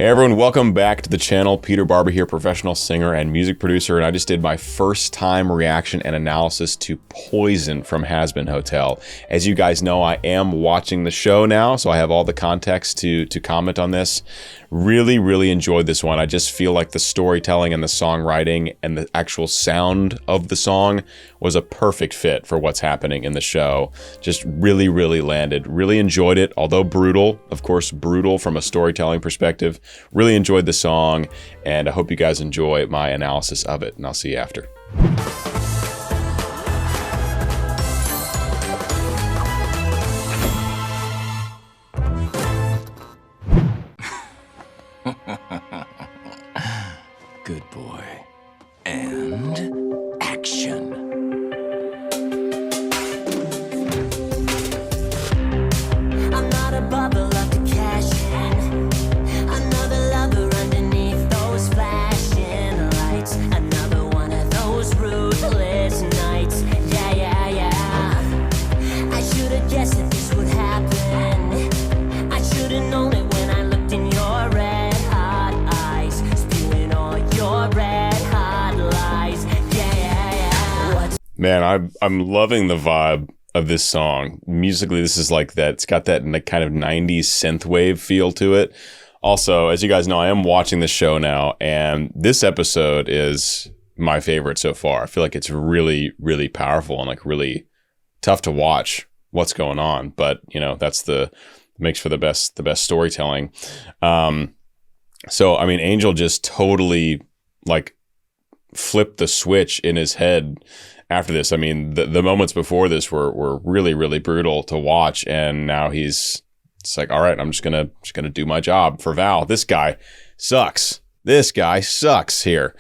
Hey everyone, welcome back to the channel. Peter Barber here, professional singer and music producer, and I just did my first time reaction and analysis to Poison from HAZBIN Hotel. As you guys know, I am watching the show now, so I have all the context to comment on this. Really enjoyed this one. I just feel like the storytelling and the songwriting and the actual sound of the song was a perfect fit for what's happening in the show. Just really landed. Really enjoyed it, although brutal, of course, brutal from a storytelling perspective. Really enjoyed the song, and I hope you guys enjoy my analysis of it, and I'll see you after. Good boy. And action. I'm not a bubble up to cash in. Another lover underneath those flashing lights. Another one of those ruthless nights. Yeah. I should have guessed that this would happen. I should have known it when I looked in your red hot eyes, spewing all your red hot lies. Yeah. Man, I'm loving the vibe of this song. Musically, this is like that. It's got that kind of 90s synthwave feel to it. Also, as you guys know, I am watching the show now, and this episode is my favorite so far. I feel like it's really powerful and like really tough to watch what's going on. But you know, that's makes for the best storytelling. So I mean, Angel just totally like flipped the switch in his head after this. I mean, the moments before this were really brutal to watch, and now it's like, all right, I'm just gonna do my job for Val. This guy sucks. This guy sucks here.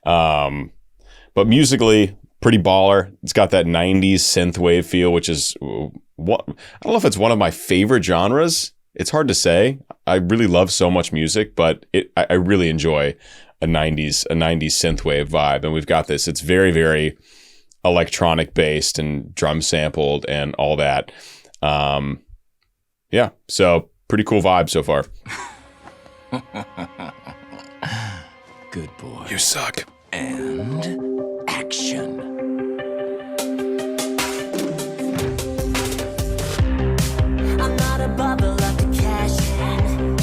But musically, pretty baller. It's got that 90s synthwave feel, which is what I don't know if it's one of my favorite genres. It's hard to say. I really love so much music, but I really enjoy a 90s synthwave vibe, and we've got this. It's very electronic based and drum sampled and all that. Yeah, so pretty cool vibe so far. Good boy. You suck. And action. I'm not a bubble up to cash in.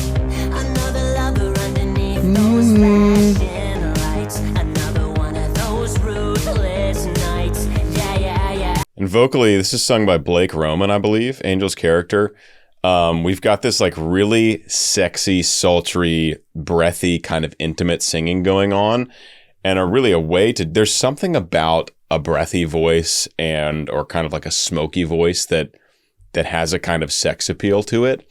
Another lover underneath those flashing lights. Another one of those ruthless nights. Yeah. And vocally, this is sung by Blake Roman, I believe, Angel's character. We've got this like really sexy, sultry, breathy kind of intimate singing going on, and there's something about a breathy voice or kind of like a smoky voice that has a kind of sex appeal to it.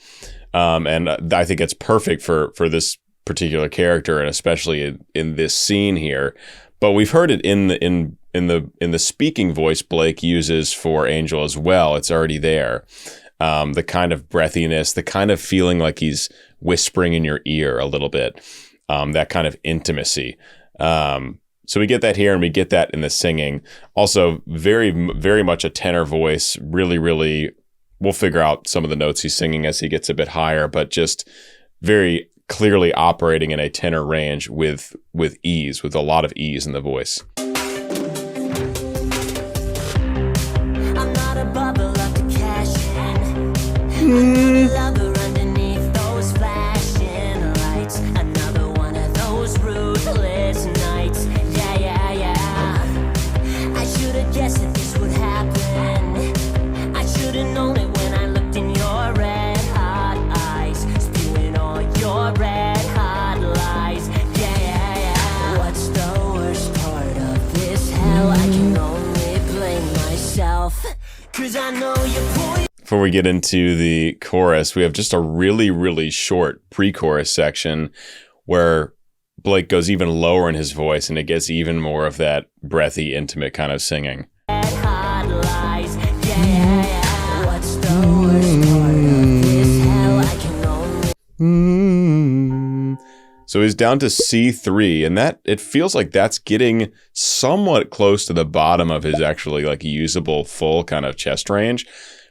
And I think it's perfect for this particular character, and especially in this scene here. But we've heard it in the speaking voice Blake uses for Angel as well. It's already there. The kind of breathiness, the kind of feeling like he's whispering in your ear a little bit, that kind of intimacy. So we get that here, and we get that in the singing. Also, very much a tenor voice. Really, we'll figure out some of the notes he's singing as he gets a bit higher, but just very clearly operating in a tenor range with ease, with a lot of ease in the voice. I'm not a bubble up to cash in. Another lover underneath those flashing lights. Another one of those ruthless nights. Yeah. I should have guessed that this would happen. I should have known it when I looked in your red hot eyes, spewing all your red hot lies. Yeah. What's the worst part of this hell? I can only blame myself, 'cause I know you're poison. Before we get into the chorus, we have just a really short pre-chorus section where Blake goes even lower in his voice, and it gets even more of that breathy, intimate kind of singing. Hot lies. Yeah. What's the worst part of this hell? I can only. So he's down to C3, and it feels like that's getting somewhat close to the bottom of his actually like usable full kind of chest range,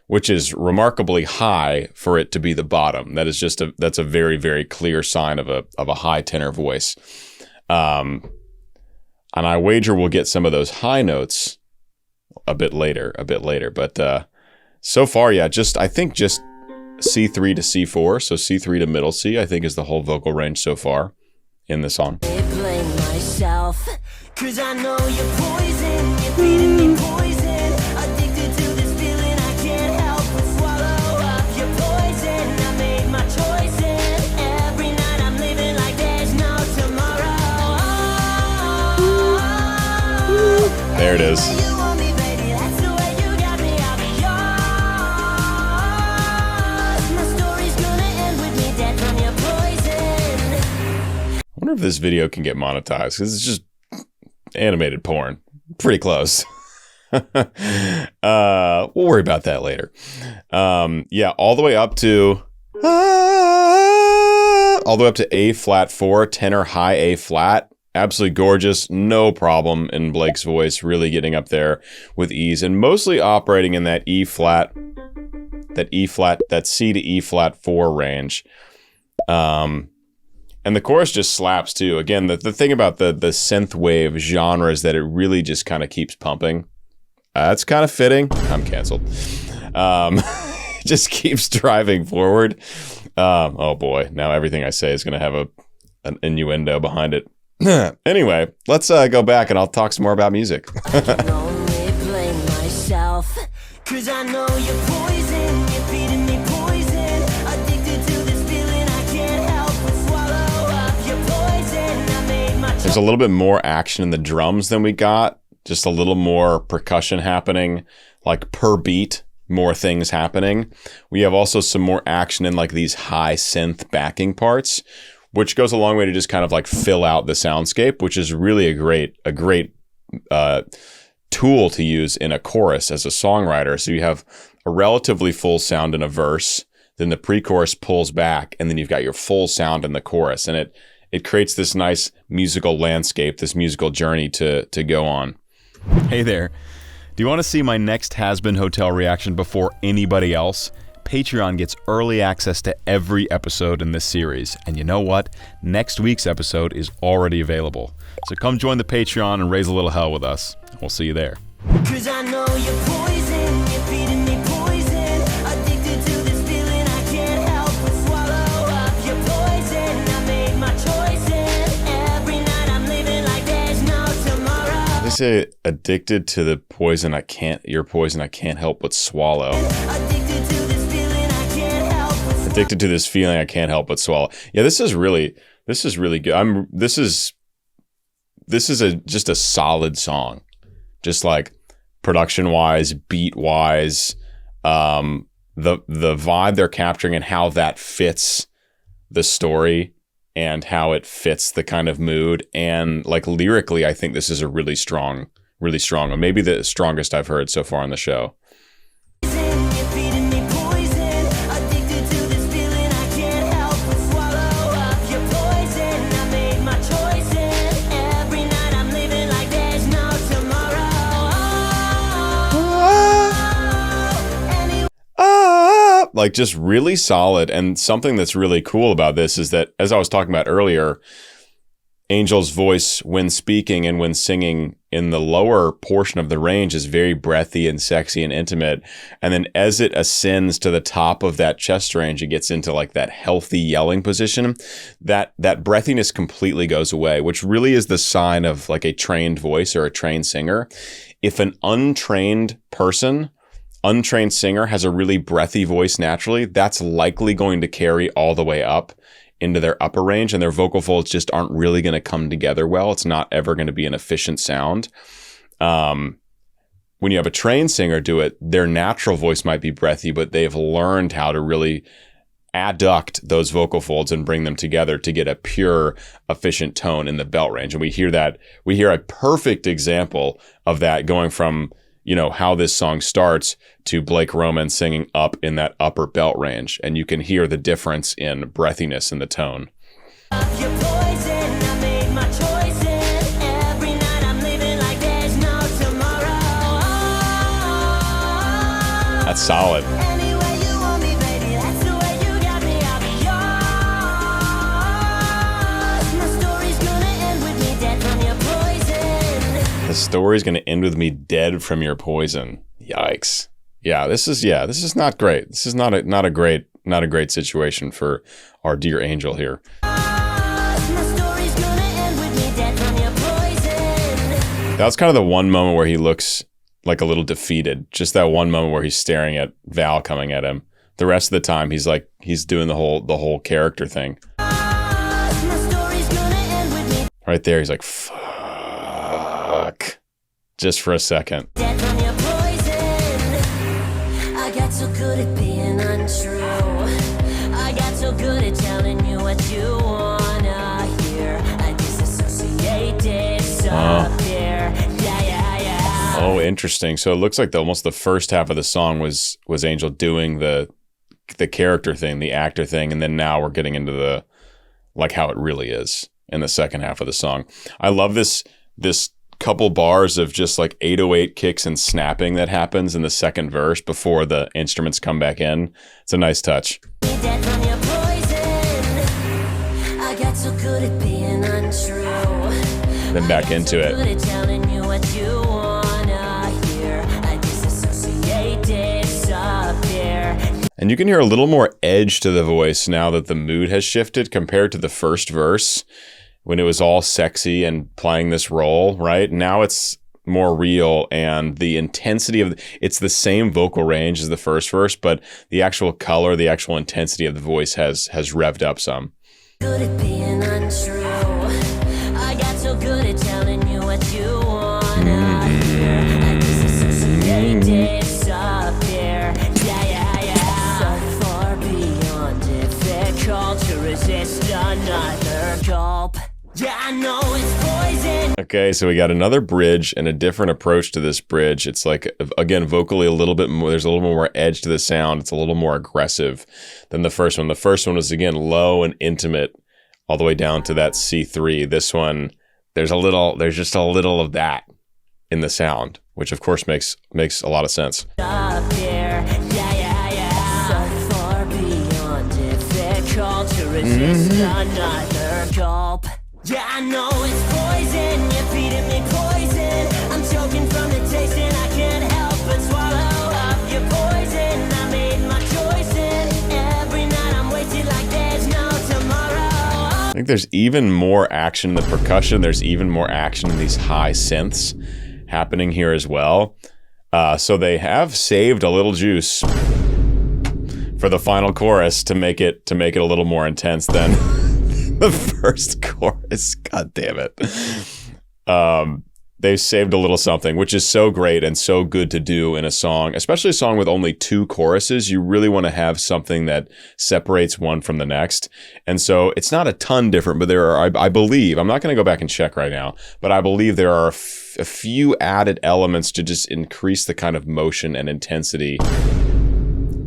which is remarkably high for it to be the bottom. That's a very, very clear sign of a high tenor voice. And I wager we'll get some of those high notes a bit later. But so far, yeah, I think just C3 to C4, so C3 to middle C, I think is the whole vocal range so far in the song. I blame myself, 'cause I know you're poison, you're feeding me poison, addicted to this feeling I can't help but swallow up your poison. I made my choices, every night I'm living like there's no tomorrow. There it is. You want me, baby, that's the way you got me, I'll be yours. My story's gonna end with me dead from your poison. I wonder if this video can get monetized, because it's just animated porn. Pretty close. We'll worry about that later. Yeah, all the way up to A flat 4, tenor high A flat. Absolutely gorgeous, no problem in Blake's voice, really getting up there with ease, and mostly operating in that E flat, that C to E flat 4 range. And the chorus just slaps too. Again, the thing about the synthwave genre is that it really just kind of keeps pumping. That's kind of fitting. I'm canceled. Just keeps driving forward. Oh boy, now everything I say is going to have an innuendo behind it. Anyway, let's go back and I'll talk some more about music. I can only blame myself, 'cause I know you're poison, you're feeding me poison, addicted to this feeling I can't help but swallow up your poison. I made my There's a little bit more action in the drums than we got. Just a little more percussion happening, like per beat, more things happening. We have also some more action in like these high synth backing parts, which goes a long way to just kind of like fill out the soundscape, which is really a great tool to use in a chorus as a songwriter. So you have a relatively full sound in a verse, then the pre-chorus pulls back, and then you've got your full sound in the chorus, and it creates this nice musical landscape, this musical journey to go on. Hey there. Do you want to see my next HAZBIN Hotel reaction before anybody else? Patreon gets early access to every episode in this series. And you know what? Next week's episode is already available. So come join the Patreon and raise a little hell with us. We'll see you there. 'Cause I know you're poison, you're feeding me poison, addicted to this feeling I can't help but swallow up your poison. I made my choices, every night I'm living like there's no tomorrow. They say addicted to the poison I can't help but swallow. Addicted to this feeling I can't help but Addicted to this feeling I can't help but swallow. Yeah, this is really good. This is just a solid song. Just like production wise, beat wise, the vibe they're capturing and how that fits the story and how it fits the kind of mood, and like lyrically, I think this is a really strong one. Maybe the strongest I've heard so far on the show. poison, you're feeding me poison, addicted to this feeling I can't help but swallow up your poison. I made my choices, every night I'm living like there's no tomorrow. Like just really solid. And something that's really cool about this is that, as I was talking about earlier, Angel's voice when speaking and when singing in the lower portion of the range is very breathy and sexy and intimate. And then as it ascends to the top of that chest range, it gets into like that healthy yelling position. That breathiness completely goes away, which really is the sign of like a trained voice or a trained singer. If an untrained singer has a really breathy voice naturally, that's likely going to carry all the way up into their upper range, and their vocal folds just aren't really going to come together well. It's not ever going to be an efficient sound. When you have a trained singer do it, their natural voice might be breathy, but they've learned how to really adduct those vocal folds and bring them together to get a pure, efficient tone in the belt range. And we hear a perfect example of that going from, you know, how this song starts to Blake Roman singing up in that upper belt range. And you can hear the difference in breathiness in the tone. Your poison, I made my choices, every night I'm living like there's no tomorrow. That's solid. Any way you want me, baby, that's the way you got me. I'll be yours. My story's gonna end with me dead from your poison. The story's going to end with me dead from your poison. Yikes. Yeah, this is not great. This is not a great situation for our dear Angel here. My story's gonna end with me dead from your poison. That was kind of the one moment where he looks like a little defeated. Just that one moment where he's staring at Val coming at him. The rest of the time, he's doing the whole character thing. My story's gonna end with me Right there, he's like, fuck. Just for a second. dead from your poison. I got so good at being untrue. I got so good at telling you what you wanna hear. I disassociate, disappear. Yeah. Oh, interesting. So it looks like almost the first half of the song was Angel doing the character thing, the actor thing, and then now we're getting into the like how it really is in the second half of the song. I love this couple bars of just like 808 kicks and snapping that happens in the second verse before the instruments come back in. It's a nice touch. Dead from your poison. I got so good at being untrue. Then back into it. Good at telling you what you wanna hear. I disassociate, disappear. And you can hear a little more edge to the voice now that the mood has shifted compared to the first verse when it was all sexy and playing this role, right? Now it's more real, and the intensity of it's the same vocal range as the first verse, but the actual color, the actual intensity of the voice has revved up some. Good at being untrue. I got so good at telling you what you wanna hear. I disassociate, disappear. Yeah. So far beyond difficult to resist another gulp. Yeah, I know it's poison. Okay, so we got another bridge and a different approach to this bridge. It's like, again, vocally a little bit more, there's a little more edge to the sound. It's a little more aggressive than the first one. The first one was, again, low and intimate all the way down to that C3. This one, there's just a little of that in the sound, which of course makes a lot of sense. Up here. Yeah. So far beyond difficult to resist another gulp. Yeah, I know it's poison. You're feeding me poison. I'm choking from the taste and I can't help but swallow up your poison. I made my choice and every night I'm wasted like there's no tomorrow. I think there's even more action in the percussion. There's even more action in these high synths happening here as well. So they have saved a little juice for the final chorus to make it a little more intense than the first chorus. God damn it. They've saved a little something, which is so great and so good to do in a song, especially a song with only 2 choruses. You really want to have something that separates one from the next. And so it's not a ton different, but there are, I believe, I'm not going to go back and check right now, but I believe there are a few added elements to just increase the kind of motion and intensity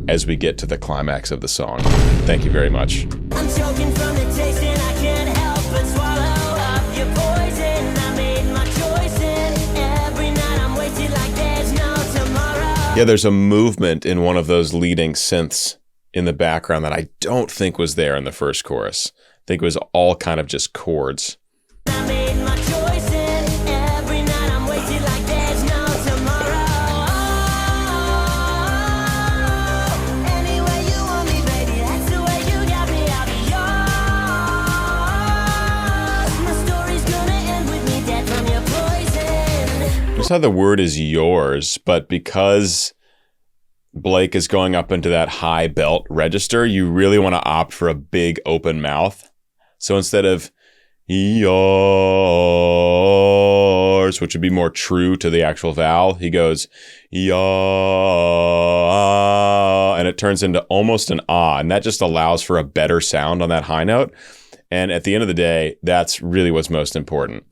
as we get to the climax of the song. Thank you very much. I'm choking from the taste and I can't help but swallow up your poison. I made my choice and every night I'm wasted like there's no tomorrow. Yeah, there's a movement in one of those leading synths in the background that I don't think was there in the first chorus. I think it was all kind of just chords. I made my choice and every night I'm wasted like there's no tomorrow. Any way you want me, baby, that's the way you got me. I'll be yours. My story's gonna end with me dead from your poison. Notice how the word is yours, but because Blake is going up into that high belt register, you really want to opt for a big open mouth. So instead of yours, which would be more true to the actual vowel, he goes ya, and it turns into almost an ah, and that just allows for a better sound on that high note. And at the end of the day, that's really what's most important.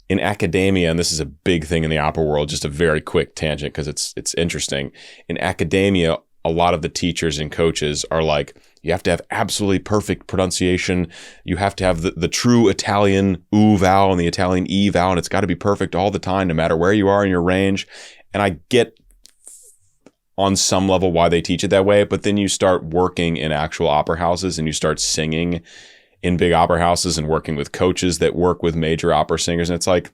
In academia, and this is a big thing in the opera world, just a very quick tangent because it's interesting. In academia, a lot of the teachers and coaches are like, you have to have absolutely perfect pronunciation. You have to have the true Italian oo vowel and the Italian e vowel, and it's got to be perfect all the time, no matter where you are in your range. And I get on some level why they teach it that way, but then you start working in actual opera houses and you start singing in big opera houses and working with coaches that work with major opera singers. And it's like,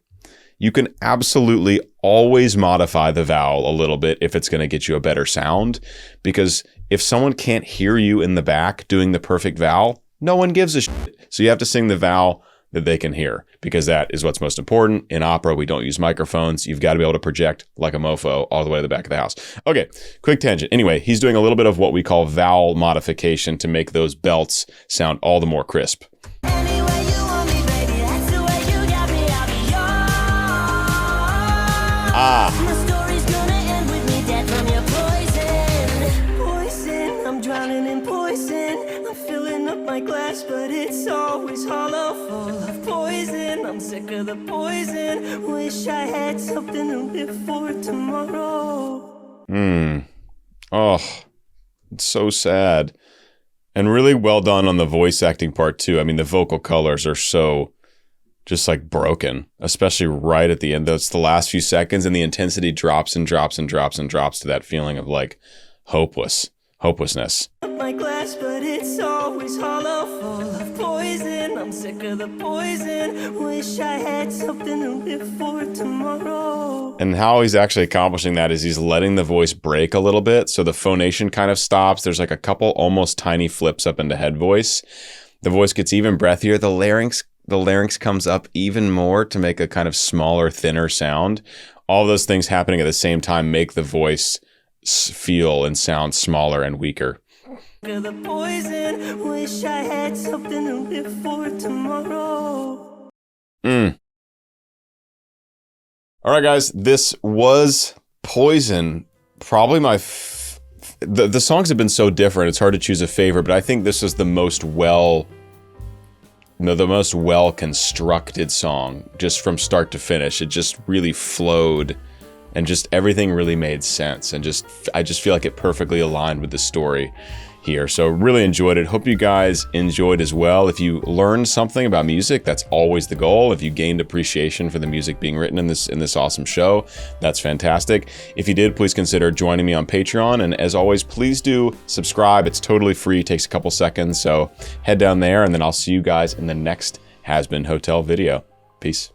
you can absolutely always modify the vowel a little bit if it's going to get you a better sound, because if someone can't hear you in the back doing the perfect vowel, no one gives a shit. So you have to sing the vowel that they can hear, because that is what's most important. In opera, we don't use microphones. You've got to be able to project like a mofo all the way to the back of the house. Okay, quick tangent. Anyway, he's doing a little bit of what we call vowel modification to make those belts sound all the more crisp. Any way you want me, baby, that's the way you got me, I'll be yours. My story's gonna end with me dead from your poison. Poison, I'm drowning in poison. I'm filling up my glass, but it's always hollow, full of poison. I'm sick of the poison. Wish I had something to live for tomorrow. Oh, it's so sad. And really well done on the voice acting part too. I mean, the vocal colors are so just like broken, especially right at the end. That's the last few seconds, and the intensity drops and drops and drops and drops to that feeling of like hopelessness. My glass, but it's always hollow, full of poison. I'm sick of the poison. Wish I had something to live for tomorrow. And how he's actually accomplishing that is he's letting the voice break a little bit, so the phonation kind of stops. There's like a couple almost tiny flips up into head voice. The voice gets even breathier. The larynx comes up even more to make a kind of smaller, thinner sound. All those things happening at the same time make the voice feel and sound smaller and weaker. The poison. Wish I had something to live for tomorrow. All right, guys, this was Poison. Probably my the songs have been so different. It's hard to choose a favorite, but I think this is the most well constructed song, just from start to finish. It just really flowed, and just everything really made sense, and I just feel like it perfectly aligned with the story here. So really enjoyed it. Hope you guys enjoyed as well. If you learned something about music, that's always the goal. If you gained appreciation for the music being written in this awesome show, that's fantastic. If you did, please consider joining me on Patreon. And as always, please do subscribe. It's totally free. It takes a couple seconds. So head down there, and then I'll see you guys in the next Has Been Hotel video. Peace.